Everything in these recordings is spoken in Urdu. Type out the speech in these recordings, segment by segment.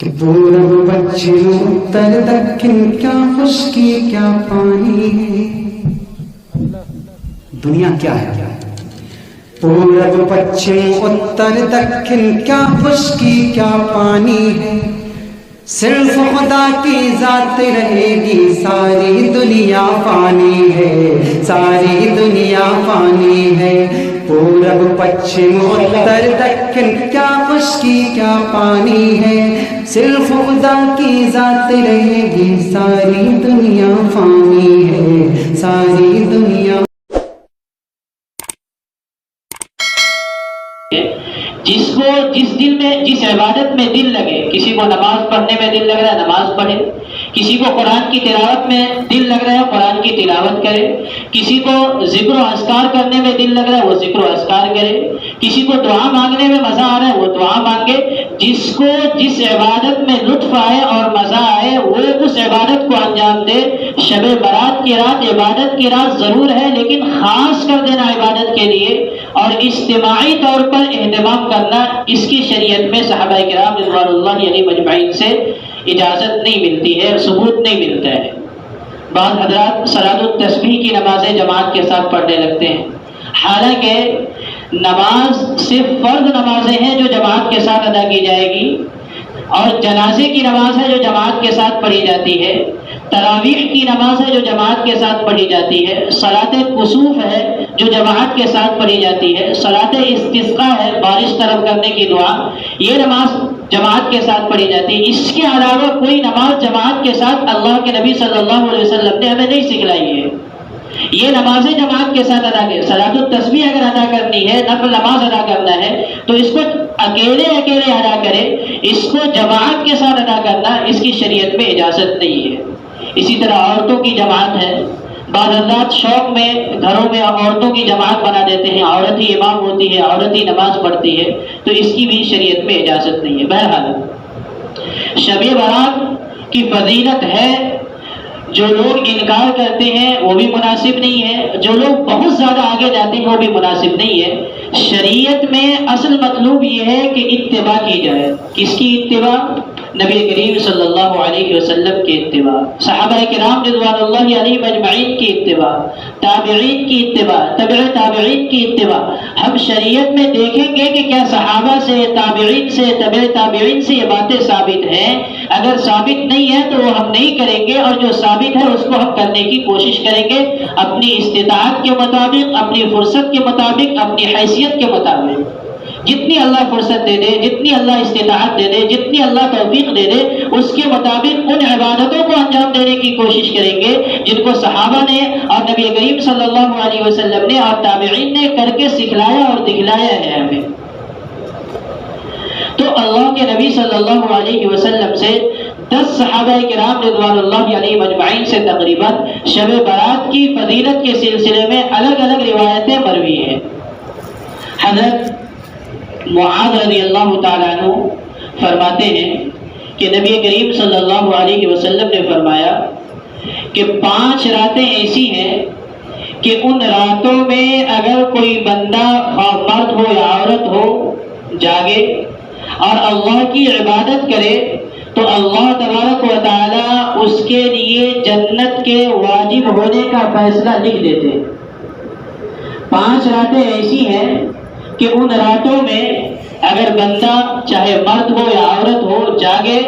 کہ پورب پچھم اتر دکن کیا خشکی کیا پانی ہے. دنیا کیا ہے؟ پورب پچھم اتر دکن کیا خشکی کیا پانی ہے. صرف خدا کی ذات رہے گی، ساری دنیا فانی ہے، ساری دنیا فانی ہے. پورب پچھم اتر دکن کیا خشکی کیا پانی ہے. صرف خدا کی ذات رہے گی، ساری دنیا فانی ہے، ساری دنیا. جس کو جس دل میں جس عبادت میں دل لگے، کسی کو نماز پڑھنے میں دل لگ رہا ہے نماز پڑھے، کسی کو قرآن کی تلاوت میں دل لگ رہا ہے قرآن کی تلاوت کرے، کسی کو ذکر و اذکار کرنے میں دل لگ رہا ہے وہ ذکر و اذکار کرے، کسی کو دعا مانگنے میں مزہ آ رہا ہے وہ دعا مانگے. جس کو جس عبادت میں لطف آئے اور مزہ آئے وہ اس عبادت کو انجام دے. شب برات کی رات عبادت کی رات ضرور ہے، لیکن خاص کر دینا عبادت کے لیے اور اجتماعی طور پر اہتمام کرنا، اس کی شریعت میں صحابہ کرام رضوان اللہ علیہم اجمعین سے اجازت نہیں ملتی ہے، ثبوت نہیں ملتا ہے. بعض حضرات صلاۃ التسبیح کی نمازیں جماعت کے ساتھ پڑھنے لگتے ہیں، حالانکہ نماز صرف فرض نمازیں ہیں جو جماعت کے ساتھ ادا کی جائے گی، اور جنازے کی نماز ہے جو جماعت کے ساتھ پڑھی جاتی ہے، تراویح کی نماز ہے جو جماعت کے ساتھ پڑھی جاتی ہے، صلاۃ کسوف ہے جو جماعت کے ساتھ پڑھی جاتی ہے، صلاۃ استسقاء ہے بارش طلب کرنے کی دعا، یہ نماز جماعت کے ساتھ پڑھی جاتی ہے. اس کے علاوہ کوئی نماز جماعت کے ساتھ اللہ کے نبی صلی اللہ علیہ وسلم نے ہمیں نہیں سکھلائی ہے. یہ نمازیں جماعت کے ساتھ ادا کریں. صلاۃ التسبیح اگر ادا کرنی ہے، نفل نماز ادا کرنا ہے تو اس کو اکیلے ادا کرے، اس کو جماعت کے ساتھ ادا کرنا اس کی شریعت میں اجازت نہیں ہے. اسی طرح عورتوں کی جماعت ہے، بعض حضرات شوق میں گھروں میں عورتوں کی جماعت بنا دیتے ہیں، عورت ہی امام ہوتی ہے، عورت ہی نماز پڑھتی ہے، تو اس کی بھی شریعت میں اجازت نہیں ہے. بہرحال شب برات کی فضیلت ہے، جو لوگ انکار کرتے ہیں وہ بھی مناسب نہیں ہے، جو لوگ بہت زیادہ آگے جاتے ہیں وہ بھی مناسب نہیں ہے. شریعت میں اصل مطلوب یہ ہے کہ اتباع کی جائے. کس کی اتباع؟ نبی کریم صلی اللہ علیہ وسلم کی اتباع، صحابہ کرام رضوان اللہ علیہم اجمعین کی اتباع، تابعین کی اتباع، تبع تابعین کی اتباع. ہم شریعت میں دیکھیں گے کہ کیا صحابہ سے، تابعین سے، تبع تابعین سے یہ باتیں ثابت ہیں. اگر ثابت نہیں ہے تو وہ ہم نہیں کریں گے، اور جو ثابت ہے اس کو ہم کرنے کی کوشش کریں گے اپنی استطاعت کے مطابق، اپنی فرصت کے مطابق، اپنی حیثیت کے مطابق. جتنی اللہ فرصت دے دے، جتنی اللہ استطاعت دے دے، جتنی اللہ توفیق دے دے، اس کے مطابق ان عبادتوں کو انجام دینے کی کوشش کریں گے جن کو صحابہ نے اور نبی کریم صلی اللہ علیہ وسلم نے اور تابعین نے کر کے سکھلایا اور دکھلایا ہے ہمیں. تو اللہ کے نبی صلی اللہ علیہ وسلم سے 10 صحابہ کرام رضوان اللہ علیہ مجمعین سے تقریباً شب برات کی فضیلت کے سلسلے میں الگ الگ روایتیں مروی ہیں. حضرت معاذ رضی اللہ تعالیٰ عنہ فرماتے ہیں کہ نبی کریم صلی اللہ علیہ وسلم نے فرمایا کہ 5 راتیں ایسی ہیں کہ ان راتوں میں اگر کوئی بندہ مرد ہو یا عورت ہو جاگے اور اللہ کی عبادت کرے تو اللہ تبارک و تعالیٰ اس کے لیے جنت کے واجب ہونے کا فیصلہ لکھ دیتے. 5 راتیں ایسی ہیں کہ ان راتوں میں اگر بندہ چاہے مرد ہو یا عورت ہو جاگے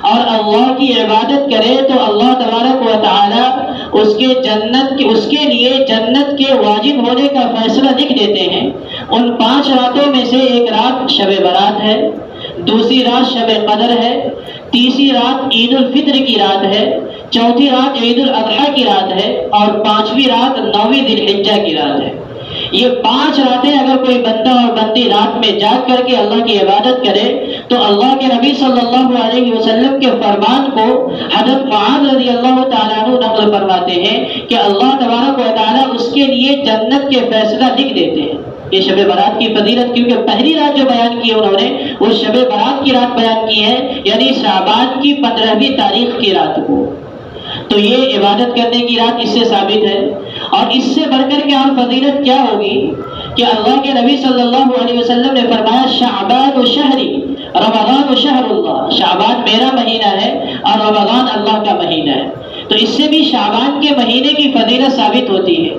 اور اللہ کی عبادت کرے تو اللہ تبارک و تعالی اس کے لیے جنت کے واجب ہونے کا فیصلہ لکھ دیتے ہیں. ان 5 راتوں میں سے ایک رات شب برات ہے، دوسری رات شب قدر ہے، تیسری رات عید الفطر کی رات ہے، چوتھی رات عید الاضحیٰ کی رات ہے، اور 5ویں رات 9ویں ذی الحجہ کی رات ہے. یہ 5 راتیں اگر کوئی بندہ اور بندی رات میں جاگ کر کے اللہ کی عبادت کرے تو اللہ کے نبی صلی اللہ علیہ وسلم کے فرمان کو حضرت معاذ رضی اللہ تعالیٰ عنہ نقل فرماتے ہیں کہ اللہ تبارک و تعالیٰ اس کے لیے جنت کے فیصلہ لکھ دیتے ہیں. یہ شب برات کی فضیلت، کیونکہ پہلی رات جو بیان کی انہوں نے وہ شب برات کی رات بیان کی ہے، یعنی شعبان کی 15ویں تاریخ کی رات کو. تو یہ عبادت کرنے کی رات اس سے ثابت ہے. اور اس سے بڑھ کر کے اور فضیلت کیا ہوگی کہ اللہ کے نبی صلی اللہ علیہ وسلم نے فرمایا شعبان و شہری رمضان و شہر اللہ. شعبان میرا مہینہ ہے اور رمضان اللہ کا مہینہ ہے. تو اس سے بھی شعبان کے مہینے کی فضیلت ثابت ہوتی ہے.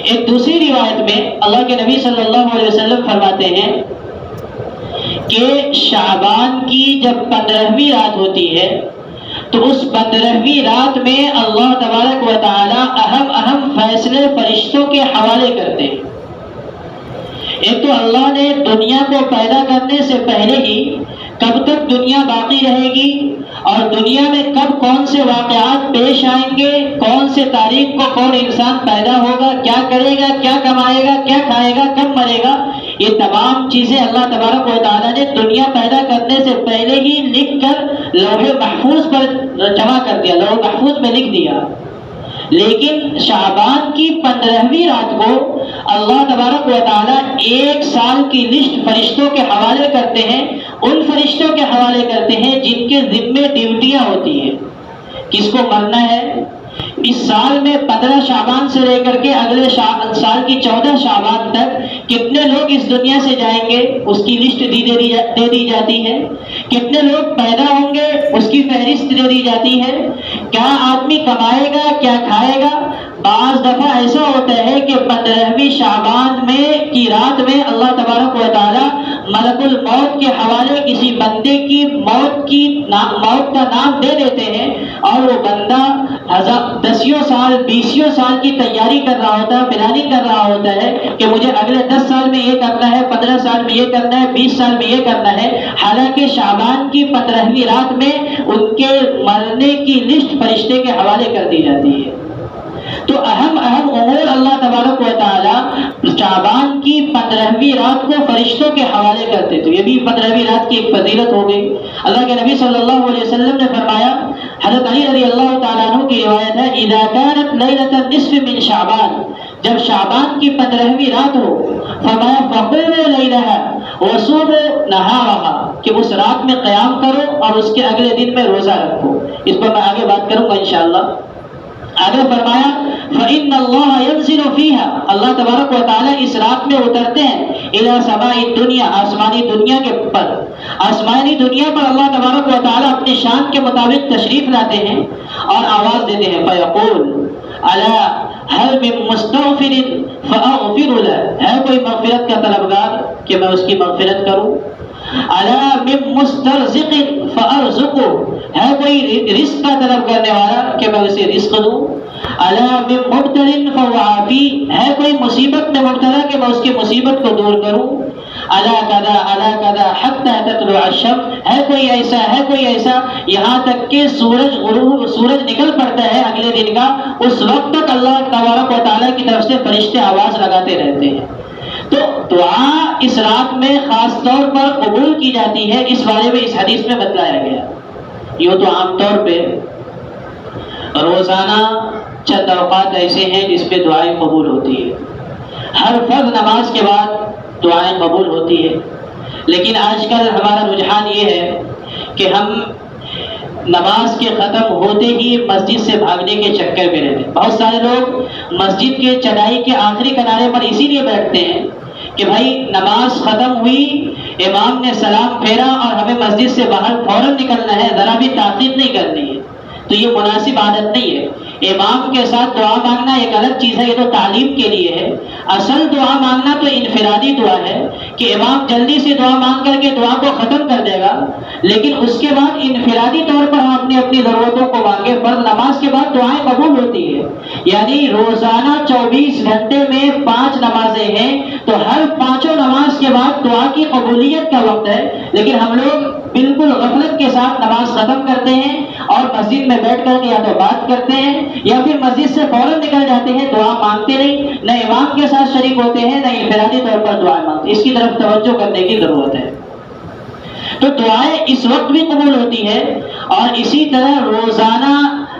ایک دوسری روایت میں اللہ کے نبی صلی اللہ علیہ وسلم فرماتے ہیں کہ شعبان کی جب 15ویں رات ہوتی ہے تو اس 15ویں رات میں اللہ تبارک و تعالی اہم فیصلے فرشتوں کے حوالے کرتے ہیں. ایک تو اللہ نے دنیا کو پیدا کرنے سے پہلے ہی کب تک دنیا باقی رہے گی اور دنیا میں کب کون سے واقعات پیش آئیں گے، کون سے تاریخ کو کون انسان پیدا ہوگا، کیا کرے گا، کیا کمائے گا، کیا کھائے گا، کب مرے گا، یہ تمام چیزیں اللہ تبارک و تعالیٰ نے دنیا پیدا کرنے سے پہلے ہی لکھ کر لوح محفوظ پر جمع کر دیا، لوح محفوظ میں لکھ دیا. لیکن شعبان کی 15ویں رات کو اللہ تبارک و تعالیٰ 1 سال کی لسٹ فرشتوں کے حوالے کرتے ہیں. ان فرشتوں کے حوالے کرتے ہیں جن کے ذمے ڈیوٹیاں ہوتی ہیں. کس کو مرنا ہے، اس سال میں 15 شعبان سے لے کر کے اگلے سال کی 14 شعبان تک کتنے لوگ اس دنیا سے جائیں گے اس کی لسٹ دے دی جاتی ہے. کتنے لوگ پیدا ہوں گے اس کی فہرست دے دی جاتی ہے. کیا آدمی کمائے گا، کیا کھائے گا. بعض دفعہ ایسا ہوتا ہے کہ 15ویں شعبان میں کی رات میں اللہ تبارک و تعالی ملک الموت کے حوالے کسی بندے کی موت کا نام دے دیتے ہیں اور وہ بندہ 10 سال 20 سال کی تیاری کر رہا ہوتا ہے، پلاننگ کر رہا ہوتا ہے کہ مجھے اگلے 10 سال میں یہ کرنا ہے، 15 سال میں یہ کرنا ہے، 20 سال میں یہ کرنا ہے. حالانکہ شعبان کی 15ویں رات میں ان کے مرنے کی لسٹ فرشتے کے حوالے کر دی جاتی ہے. تو اہم امور اللہ تبارک و تعالی شعبان کی 15ویں رات کو فرشتوں کے حوالے کرتے. تو یہ بھی 15ویں رات کی ایک فضیلت ہو گئی. اللہ کے نبی صلی اللہ علیہ وسلم نے فرمایا، حضرت علی رضی اللہ تعالیٰ عنہ کی روایت ہے، اذا كانت ليلة النصف من شعبان، جب شعبان کی 15ویں رات ہو، فرمایا فقوموا ليلها وصوموا نهارها، کہ اس رات میں قیام کرو اور اس کے اگلے دن میں روزہ رکھو. اس پر میں آگے بات کروں گا انشاءاللہ. آگے فرمایا فإن اللہ ينزل فيها، اللہ تبارک و تعالیٰ اس رات میں اترتے ہیں إلى سماء الدنيا، آسمانی دنیا کے پر. آسمانی دنیا پر اللہ تبارک و تعالیٰ اپنی شان کے مطابق تشریف لاتے ہیں اور آواز دیتے ہیں، فیقول الا هل من مستغفر فاغفر له، ہے کوئی مغفرت کا طلبگار کہ میں اس کی مغفرت کروں. الا من مسترزق فارزقه، ہے کوئی رزق کا طلب کرنے والا کہ میں اسے رزق دوں. الا من مبتل فعافی، ہے کوئی مصیبت میں مبتلا کہ میں اس کی مصیبت کو دور کروں. الا کذا حتى تطلع الشمس، ہے کوئی ایسا یہاں تک کہ سورج نکل پڑتا ہے اگلے دن کا، اس وقت تک اللہ تبارک و تعالیٰ کی طرف سے فرشتے آواز لگاتے رہتے ہیں. تو دعا اس رات میں خاص طور پر قبول کی جاتی ہے، اس بارے میں اس حدیث میں بتلایا گیا. یہ تو عام طور پہ روزانہ چند اوقات ایسے ہیں جس پہ دعائیں قبول ہوتی ہے. ہر فرض نماز کے بعد دعائیں قبول ہوتی ہے. لیکن آج کل ہمارا رجحان یہ ہے کہ ہم نماز کے ختم ہوتے ہی مسجد سے بھاگنے کے چکر میں رہتے ہیں. بہت سارے لوگ مسجد کے چڑھائی کے آخری کنارے پر اسی لیے بیٹھتے ہیں کہ بھائی نماز ختم ہوئی، امام نے سلام پھیرا اور ہمیں مسجد سے باہر فوراً نکلنا ہے، ذرا بھی تاخیر نہیں کرنی ہے. تو یہ مناسب عادت نہیں ہے. امام کے ساتھ دعا مانگنا ایک الگ چیز ہے، یہ تو تعلیم کے لیے ہے. اصل دعا مانگنا تو انفرادی دعا ہے کہ امام جلدی سے دعا مانگ کر کے دعا کو ختم کر دے گا، لیکن اس کے بعد انفرادی طور پر ہم اپنی ضرورتوں کو مانگے. فرض نماز کے بعد دعائیں قبول ہوتی ہے. یعنی روزانہ 24 گھنٹے میں 5 نمازیں ہیں، تو ہر 5 نماز کے بعد دعا کی قبولیت کا وقت ہے. لیکن ہم لوگ بالکل غفلت کے ساتھ نماز ختم کرتے ہیں اور مسجد میں بیٹھ کر کے یا تو بات کرتے ہیں یا پھر مسجد سے فوراً نکل جاتے ہیں، دعا مانگتے نہیں، نہ امام کے ساتھ شریک ہوتے ہیں، نہ انفرادی طور پر دعائیں مانگتے. اس کی طرف توجہ کرنے کی ضرورت ہے. تو دعائیں اس وقت بھی قبول ہوتی ہے اور اسی طرح روزانہ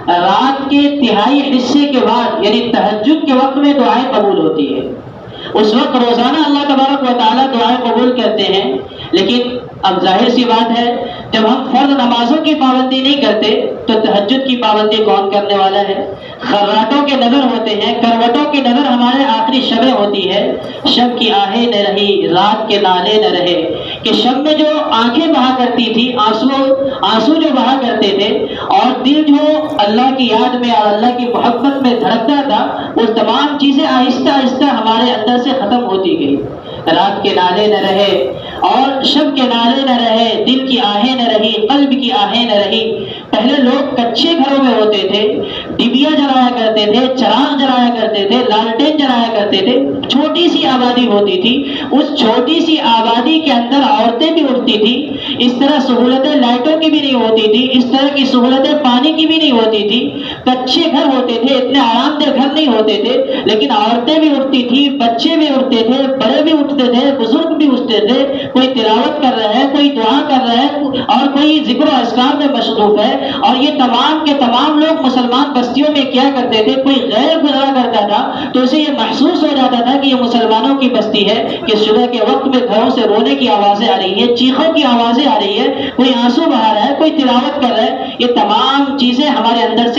رات کے تہائی حصے کے بعد یعنی تہجد کے وقت میں دعائیں قبول ہوتی ہے. اس وقت روزانہ اللہ تبارک و تعالیٰ دعائیں قبول کرتے ہیں. لیکن اب ظاہر سی بات ہے جب ہم فرض نمازوں کی پابندی نہیں کرتے تو تہجد کی پابندی کون کرنے والا ہے. خراٹوں کے نظر ہوتے ہیں، کروٹوں کی نظر ہمارے آخری شبیں ہوتی ہے. شب کی آہیں نہ رہی، رات کے نالے نہ رہے، کہ شب میں جو آنکھیں بہا کرتی تھی، آنسو جو بہا کرتے تھے اور دل جو اللہ کی یاد میں اور اللہ کی محبت میں دھڑکتا تھا، وہ تمام چیزیں آہستہ آہستہ ہمارے اندر سے ختم ہوتی گئی۔ رات کے نالے نہ رہے اور شب کے نالے نہ رہے، دل کی آہیں نہ رہی، قلب کی آہیں نہ رہی۔ پہلے لوگ کچے گھروں میں ہوتے تھے، ڈبیا جلایا کرتے تھے، چراغ جلایا کرتے تھے، لالٹین جلایا کرتے تھے، چھوٹی سی آبادی ہوتی تھی، اس چھوٹی سی آبادی کے اندر عورتیں بھی اٹھتی تھی، اس طرح سہولتیں لائٹوں کی بھی نہیں ہوتی تھی، اس طرح کی سہولتیں پانی کی بھی نہیں ہوتی تھی، کچے گھر ہوتے تھے، اتنے آرام دہ گھر نہیں ہوتے تھے، لیکن عورتیں بھی اٹھتی تھی، بچے بھی اٹھتے تھے، بڑے بھی اٹھتے تھے، بزرگ بھی اٹھتے تھے، کوئی تلاوت کر رہا ہے، کوئی دعا کر رہا ہے اور کوئی ذکر و اذکار میں مصروف ہے۔ اور یہ تمام کے تمام لوگ مسلمان بستیوں میں کیا کرتے تھے، کوئی غیر گزرا کرتا تھا تو اسے یہ محسوس ہو جاتا تھا کہ یہ مسلمانوں کی بستی ہے، کہ صبح کے وقت میں گھروں سے رونے کی آوازیں آ رہی ہیں، چیخوں کی آوازیں آ رہی ہے، کوئی آنسو بہا رہا ہے، کوئی تلاوت کر رہا ہے۔ یہ تمام چیزیں ہمارے اندر سے